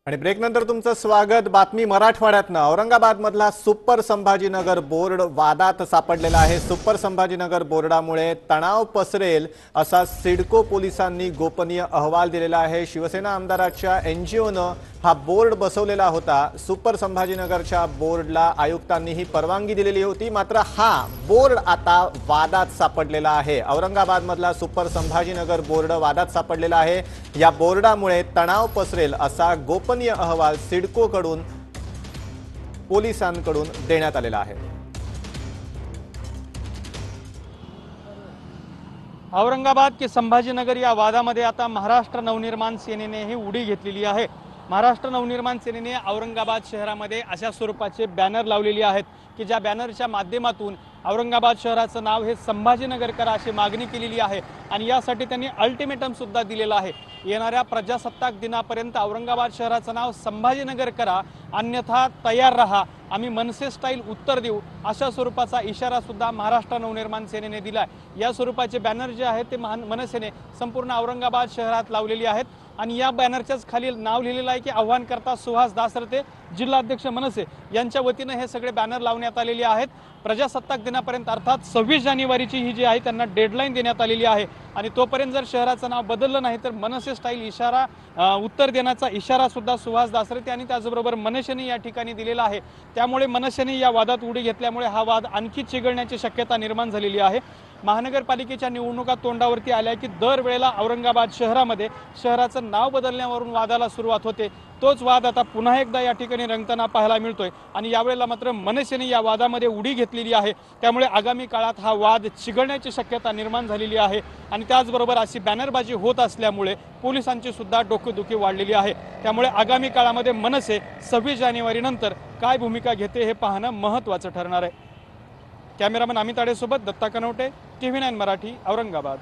आणि ब्रेक नंतर तुमचं स्वागत। बातमी मराठवाड्यातनं औरंगाबाद मधला सुपर संभाजीनगर बोर्ड वादात सापडलेला आहे। सुपर संभाजीनगर बोर्डामुळे तणाव पसरेल असा सिडको पोलिसांनी गोपनीय अहवाल दिलेला आहे। शिवसेना आमदाराच्या एनजीओनं हा बोर्ड बसवलेला होता। सुपर संभाजीनगरच्या बोर्डला आयुक्तांनीही परवानगी दिलेली होती, मात्र हा बोर्ड आता वादात सापडलेला आहे। औरंगाबाद मधला सुपर संभाजीनगर बोर्ड वादात सापडलेला आहे। या बोर्डामुळे तणाव पसरेल असा गोपनीय अहवाल सिडको कडून पोलिसांकडून देण्यात आलेला आहे। औरंगाबाद के संभाजीनगर या वादामध्ये आता महाराष्ट्र नवनिर्माण सेनेने ही उडी घेतलेली आहे। महाराष्ट्र नवनिर्माण सेनेने औरंगाबाद शहरामध्ये अशा स्वरूपाचे बॅनर लावलेले आहेत की ज्या बॅनरच्या माध्यमातून औरंगाबाद शहराचं नाव हे संभाजीनगर करा अशी मागणी केलेली आहे आणि यासाठी त्यांनी अल्टिमेटम सुद्धा दिलेला आहे। येणाऱ्या प्रजासत्ताक दिनापर्यंत औरंगाबाद शहराचं नाव संभाजीनगर करा, अन्यथा तयार रहा, आम्ही मनसे स्टाईल उत्तर देऊ अशा स्वरूपाचा इशारा सुद्धा महाराष्ट्र नवनिर्माण सेनेने दिलाय। या स्वरूपाचे बॅनर जे आहेत ते मनसेने संपूर्ण औरंगाबाद शहरात लावलेली आहेत आणि या बॅनरच्याच खाली नाव लिहिलेलं आहे की आव्हानकर्ता सुहास दासरथे, जिल्हाध्यक्ष मनसे यांच्या वतीने हे सगळे बॅनर लावण्यात आलेले आहेत। प्रजासत्ताक दिनापर्यंत अर्थात 26 जानेवारीची ही जी आहे त्यांना डेडलाईन देण्यात आलेली आहे आणि तोपर्यंत जर शहराचं नाव बदललं नाही तर मनसे स्टाईल इशारा उत्तर देण्याचा इशारा सुद्धा सुहास दासरथे आणि त्याचबरोबर मनसेने या ठिकाणी दिलेला आहे। त्यामुळे मनसेने या वादात उडी घेतल्यामुळे हा वाद आणखी चिघळण्याची शक्यता निर्माण झालेली आहे। महानगरपालिकेच्या निवडणुका तोंडावरती आल्या की दरवेळेला औरंगाबाद शहरामध्ये शहराचं नाव बदलण्यावरून वादाला सुरुवात होते। तोच वाद आता पुन्हा एकदा या ठिकाणी रंगताना पाहायला मिळतोय आणि यावेळेला मात्र मनसेने या वादामध्ये उडी घेतलेली आहे। त्यामुळे आगामी काळात हा वाद चिघळण्याची शक्यता निर्माण झालेली आहे आणि त्याचबरोबर अशी बॅनरबाजी होत असल्यामुळे पोलिसांची सुद्धा डोकेदुखी वाढलेली आहे। त्यामुळे आगामी काळामध्ये मनसे 26 जानेवारी नंतर काय भूमिका घेते हे पाहणं महत्त्वाचं ठरणार आहे। कॅमेरामन अमित आडेसोबत दत्ता कनवटे, TV9 मराठी, औरंगाबाद।